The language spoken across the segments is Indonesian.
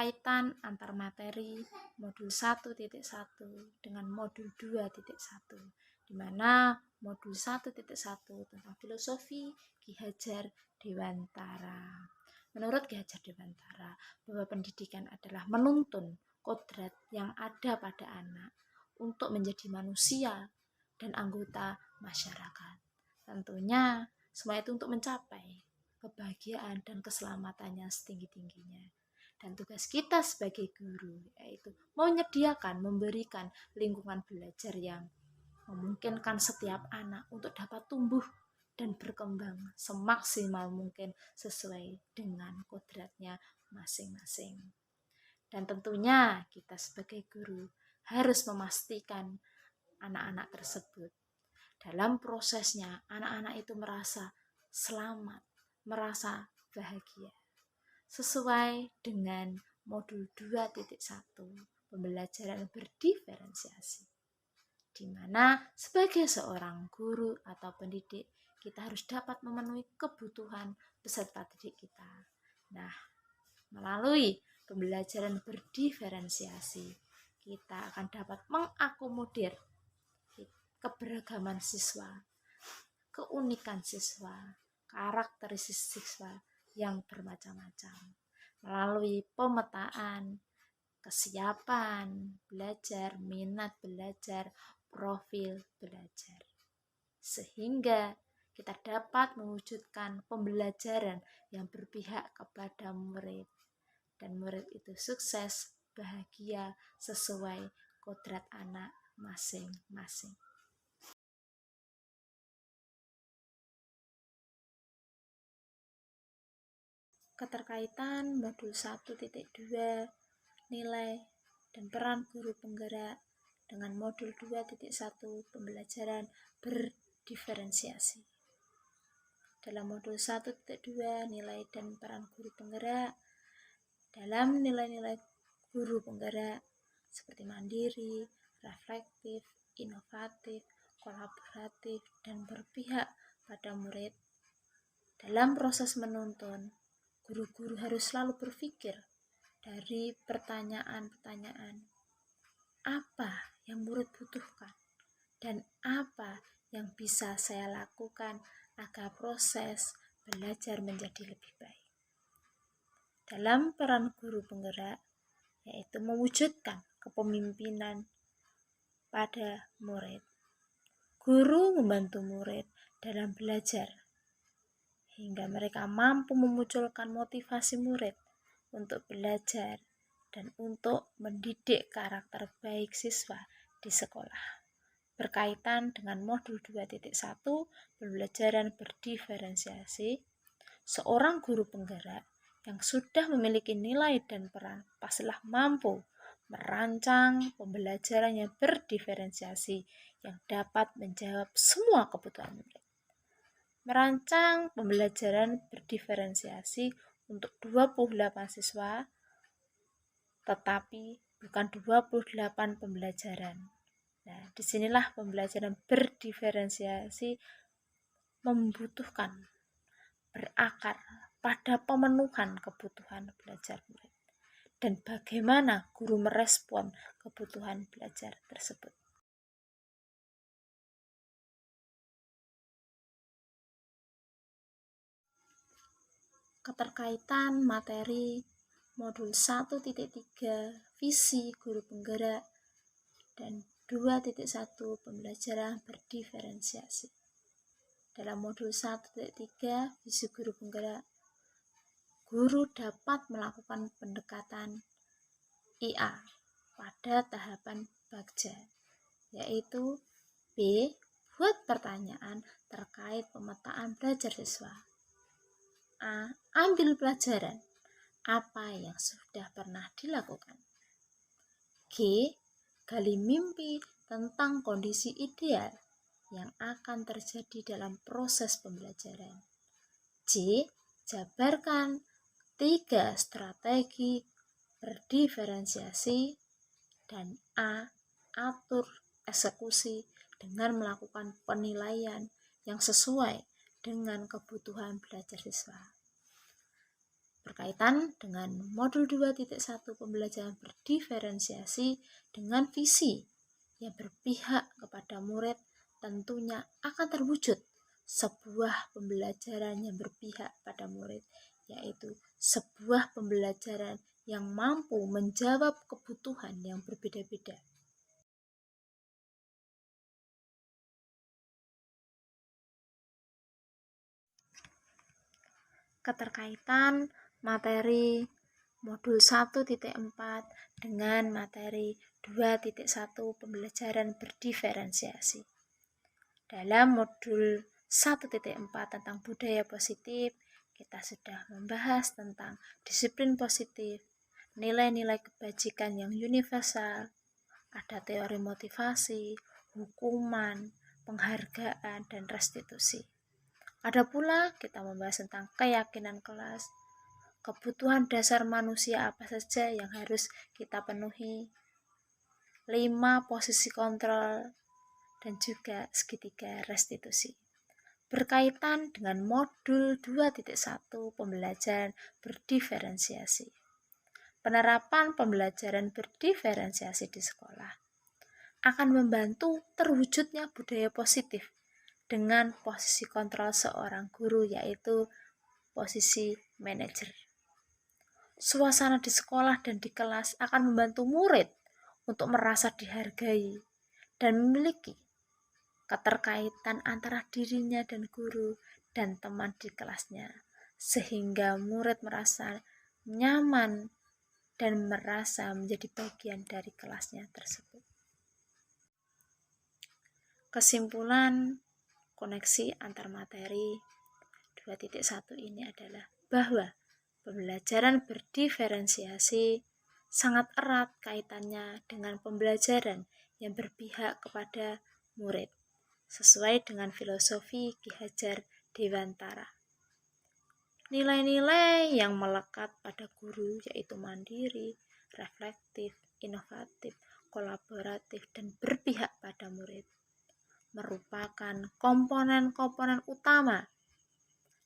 keterkaitan antar materi modul 1.1 dengan modul 2.1, di mana modul 1.1 tentang filosofi Ki Hajar Dewantara. Menurut Ki Hajar Dewantara, bahwa pendidikan adalah menuntun kodrat yang ada pada anak untuk menjadi manusia dan anggota masyarakat. Tentunya semua itu untuk mencapai kebahagiaan dan keselamatannya setinggi-tingginya. Dan tugas kita sebagai guru yaitu menyediakan, memberikan lingkungan belajar yang memungkinkan setiap anak untuk dapat tumbuh dan berkembang semaksimal mungkin sesuai dengan kodratnya masing-masing. Dan tentunya kita sebagai guru harus memastikan anak-anak tersebut dalam prosesnya anak-anak itu merasa selamat, merasa bahagia. Sesuai dengan modul 2.1 pembelajaran berdiferensiasi, di mana sebagai seorang guru atau pendidik kita harus dapat memenuhi kebutuhan peserta didik kita. Nah, melalui pembelajaran berdiferensiasi kita akan dapat mengakomodir keberagaman siswa, keunikan siswa, karakteristik siswa yang bermacam-macam melalui pemetaan kesiapan belajar, minat belajar, profil belajar, sehingga kita dapat mewujudkan pembelajaran yang berpihak kepada murid dan murid itu sukses, bahagia sesuai kodrat anak masing-masing. Keterkaitan modul 1.2 nilai dan peran guru penggerak dengan modul 2.1 pembelajaran berdiferensiasi. Dalam modul 1.2 nilai dan peran guru penggerak, dalam nilai-nilai guru penggerak seperti mandiri, reflektif, inovatif, kolaboratif, dan berpihak pada murid. Dalam proses menuntun, guru-guru harus selalu berpikir dari pertanyaan-pertanyaan, apa yang murid butuhkan dan apa yang bisa saya lakukan agar proses belajar menjadi lebih baik. Dalam peran guru penggerak, yaitu mewujudkan kepemimpinan pada murid. Guru membantu murid dalam belajar hingga mereka mampu memunculkan motivasi murid untuk belajar dan untuk mendidik karakter baik siswa di sekolah. Berkaitan dengan modul 2.1 pembelajaran berdiferensiasi, seorang guru penggerak yang sudah memiliki nilai dan peran pastilah mampu merancang pembelajaran yang berdiferensiasi yang dapat menjawab semua kebutuhan murid. Merancang pembelajaran berdiferensiasi untuk 28 siswa, tetapi bukan 28 pembelajaran. Nah, disinilah pembelajaran berdiferensiasi membutuhkan berakar pada pemenuhan kebutuhan belajar murid dan bagaimana guru merespon kebutuhan belajar tersebut. Keterkaitan materi modul 1.3 visi guru penggerak dan 2.1 pembelajaran berdiferensiasi. Dalam modul 1.3 visi guru penggerak, guru dapat melakukan pendekatan IA pada tahapan bagja, yaitu B. Buat pertanyaan terkait pemetaan belajar siswa. A. Ambil pelajaran apa yang sudah pernah dilakukan. G. Gali mimpi tentang kondisi ideal yang akan terjadi dalam proses pembelajaran. C. Jabarkan 3 strategi berdiferensiasi. Dan A. Atur eksekusi dengan melakukan penilaian yang sesuai dengan kebutuhan belajar siswa. berkaitan dengan modul 2.1 pembelajaran berdiferensiasi dengan visi yang berpihak kepada murid, tentunya akan terwujud sebuah pembelajaran yang berpihak pada murid, yaitu sebuah pembelajaran yang mampu menjawab kebutuhan yang berbeda-beda. Keterkaitan materi modul 1.4 dengan materi 2.1 pembelajaran berdiferensiasi. Dalam modul 1.4 tentang budaya positif, kita sudah membahas tentang disiplin positif, nilai-nilai kebajikan yang universal, ada teori motivasi, hukuman, penghargaan, dan restitusi. Ada pula kita membahas tentang keyakinan kelas, kebutuhan dasar manusia apa saja yang harus kita penuhi, 5 posisi kontrol, dan juga segitiga restitusi. Berkaitan dengan modul 2.1 pembelajaran berdiferensiasi. Penerapan pembelajaran berdiferensiasi di sekolah akan membantu terwujudnya budaya positif dengan posisi kontrol seorang guru, yaitu posisi manajer. Suasana di sekolah dan di kelas akan membantu murid untuk merasa dihargai dan memiliki keterkaitan antara dirinya dan guru dan teman di kelasnya, sehingga murid merasa nyaman dan merasa menjadi bagian dari kelasnya tersebut. Kesimpulan koneksi antar materi 2.1 ini adalah bahwa pembelajaran berdiferensiasi sangat erat kaitannya dengan pembelajaran yang berpihak kepada murid, sesuai dengan filosofi Ki Hajar Dewantara. Nilai-nilai yang melekat pada guru yaitu mandiri, reflektif, inovatif, kolaboratif, dan berpihak pada murid merupakan komponen-komponen utama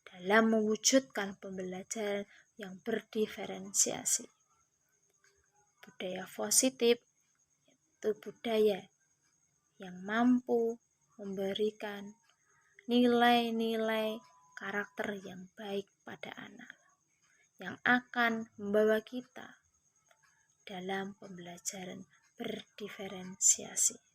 dalam mewujudkan pembelajaran yang berdiferensiasi. Budaya positif itu budaya yang mampu memberikan nilai-nilai karakter yang baik pada anak, yang akan membawa kita dalam pembelajaran berdiferensiasi.